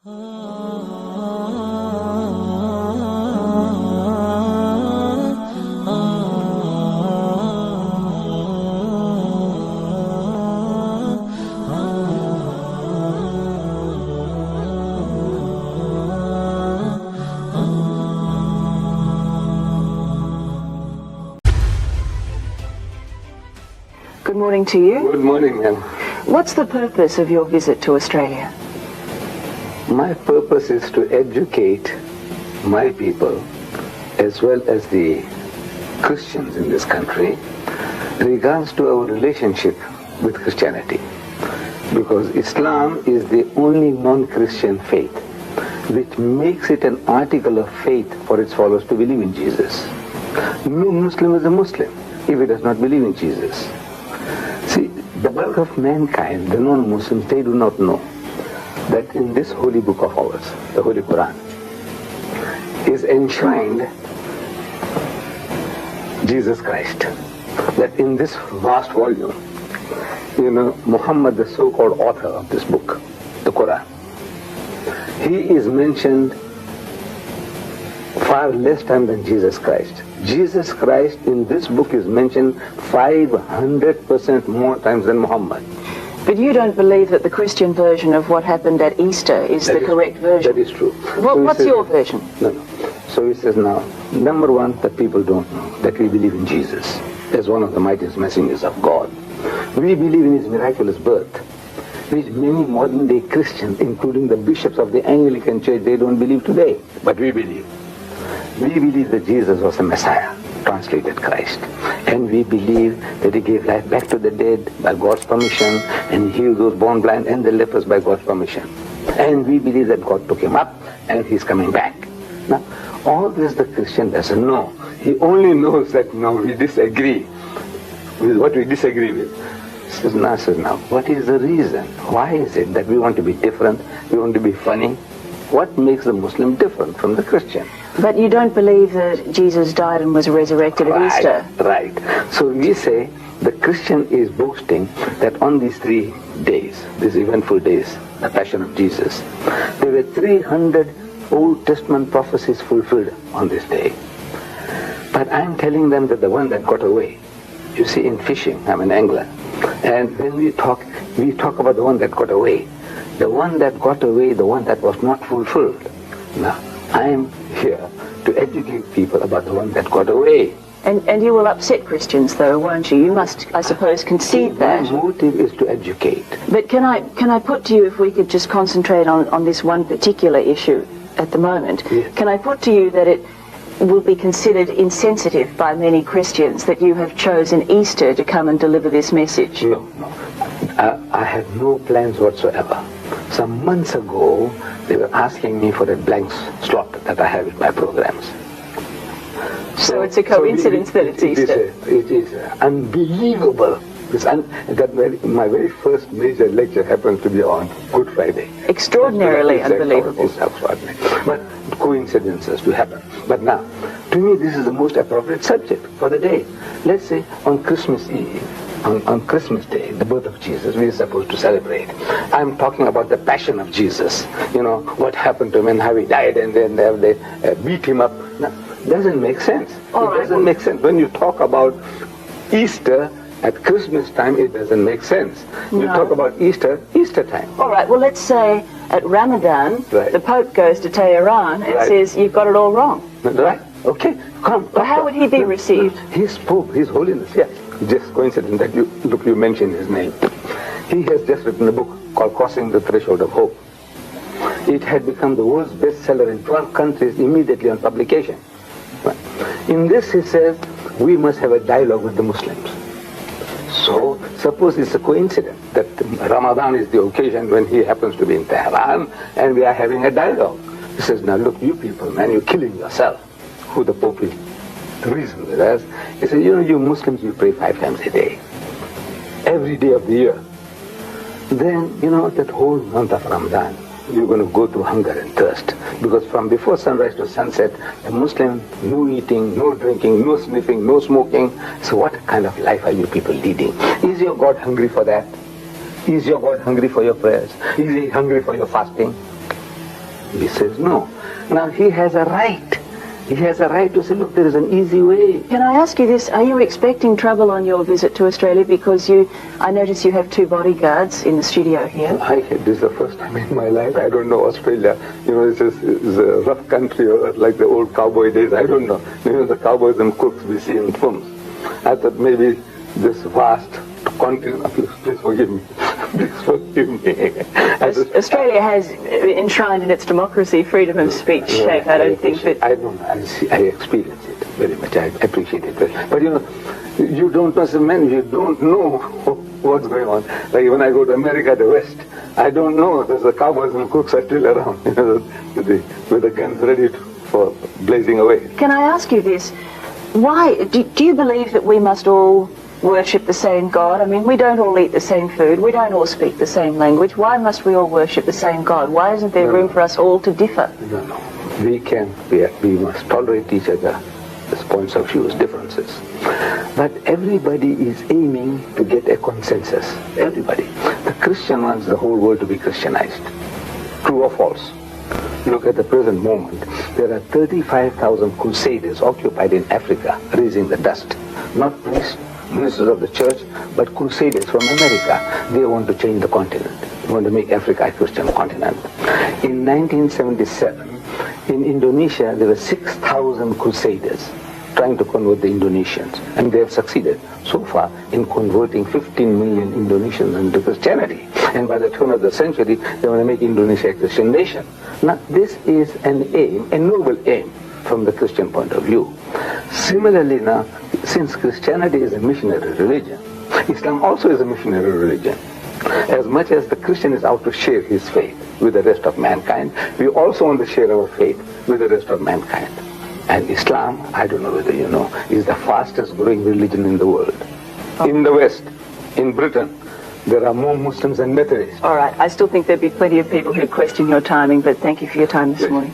Good morning to you. Good morning, ma'am. What's the purpose of your visit to Australia? My purpose is to educate my people as well as the Christians in this country regards to our relationship with Christianity. Because Islam is the only non-Christian faith which makes it an article of faith for its followers to believe in Jesus. No Muslim is a Muslim if he does not believe in Jesus. See, the bulk of mankind, the non-Muslims, they do not know that in this holy book of ours, the Holy Quran, is enshrined Jesus Christ. That in this vast volume, Muhammad, the so-called author of this book, the Quran, he is mentioned far less time than Jesus Christ. Jesus Christ in this book is mentioned 500% more times than Muhammad. But you don't believe that the Christian version of what happened at Easter is the correct version? That is true. What's your version? No. So he says now, number one, that people don't know that we believe in Jesus as one of the mightiest messengers of God. We believe in his miraculous birth, which many modern day Christians, including the bishops of the Anglican Church, they don't believe today. But we believe. We believe that Jesus was the Messiah, translated Christ. And we believe that he gave life back to the dead by God's permission, and healed those born blind and the lepers by God's permission. And we believe that God took him up and he's coming back. Now, all this the Christian doesn't know. He only knows that we disagree with what we disagree with. Says now, what is the reason? Why is it that we want to be different? We want to be funny? What makes the Muslim different from the Christian? But you don't believe that Jesus died and was resurrected at Easter? Right. So we say the Christian is boasting that on these 3 days, these eventful days, the Passion of Jesus, there were 300 Old Testament prophecies fulfilled on this day. But I'm telling them that the one that got away, you see, in fishing, I'm an angler, and when we talk about the one that got away. The one that got away, the one that was not fulfilled. Now, I am here to educate people about the one that got away. And you will upset Christians, though, won't you? You must, I suppose, concede that. My motive is to educate. But can I put to you, if we could just concentrate on this one particular issue at the moment, yes. Can I put to you that it will be considered insensitive by many Christians that you have chosen Easter to come and deliver this message? No. I have no plans whatsoever. Some months ago, they were asking me for a blank slot that I have in my programs. So it's a coincidence that it's Easter. It is unbelievable. My very first major lecture happens to be on Good Friday. Extraordinarily unbelievable. It's extraordinary. But coincidences do happen. But now, to me, this is the most appropriate subject for the day. Let's say on Christmas Eve, on Christmas Day, the birth of Jesus, we are supposed to celebrate. I'm talking about the passion of Jesus. What happened to him and how he died, and then they beat him up. No, doesn't make sense. It doesn't make sense. When you talk about Easter at Christmas time, it doesn't make sense. You talk about Easter time. All right, well, let's say at Ramadan, the Pope goes to Tehran and says, you've got it all wrong. Right? Okay, come. Well, how would he be received? His Pope, His Holiness, yes. Just coincidence that you mentioned his name. He has just written a book called Crossing the Threshold of Hope. It had become the world's bestseller in 12 countries immediately on publication. In this he says, we must have a dialogue with the Muslims. So, suppose it's a coincidence that Ramadan is the occasion when he happens to be in Tehran and we are having a dialogue. He says, now look, you people, man, you're killing yourself. Who the Pope is. The reason with us, he said, you Muslims, you pray 5 times a day. Every day of the year. Then, that whole month of Ramadan, you're going to go through hunger and thirst. Because from before sunrise to sunset, the Muslim, no eating, no drinking, no sniffing, no smoking. So what kind of life are you people leading? Is your God hungry for that? Is your God hungry for your prayers? Is he hungry for your fasting? He says no. Now he has a right. He has a right to say, look, there is an easy way. Can I ask you this? Are you expecting trouble on your visit to Australia? Because I notice you have 2 bodyguards in the studio here. This is the first time in my life. I don't know Australia. It's a rough country, or like the old cowboy days. I don't know. The cowboys and cooks we see in films. I thought maybe this vast continent. Please forgive me. Please forgive me. Australia has enshrined in its democracy freedom of speech, Sheikh. I don't think that... I don't know. I experience it very much. I appreciate it. But you don't know, man, you don't know what's going on. Like when I go to America, the West, I don't know. There's the cowboys and cooks are still around, with the guns ready for blazing away. Can I ask you this? Why do you believe that we must all worship the same God? I mean, we don't all eat the same food. We don't all speak the same language. Why must we all worship the same God? Why isn't there room for us all to differ? No. We must tolerate each other's points of view, differences. But everybody is aiming to get a consensus. Everybody. The Christian wants the whole world to be Christianized. True or false? Look at the present moment. There are 35,000 crusaders occupied in Africa, raising the dust. Not priests, ministers of the church, but crusaders from America. They want to change the continent. They want to make Africa a Christian continent. In 1977, in Indonesia, there were 6,000 crusaders trying to convert the Indonesians, and they have succeeded so far in converting 15 million Indonesians into Christianity. And by the turn of the century, they want to make Indonesia a Christian nation. Now, this is an aim, a noble aim, from the Christian point of view. Similarly now, since Christianity is a missionary religion, Islam also is a missionary religion. As much as the Christian is out to share his faith with the rest of mankind, we also want to share our faith with the rest of mankind. And Islam, I don't know whether you know, is the fastest growing religion in the world. In the West, in Britain, there are more Muslims than Methodists. All right, I still think there'd be plenty of people who question your timing, but thank you for your time this morning.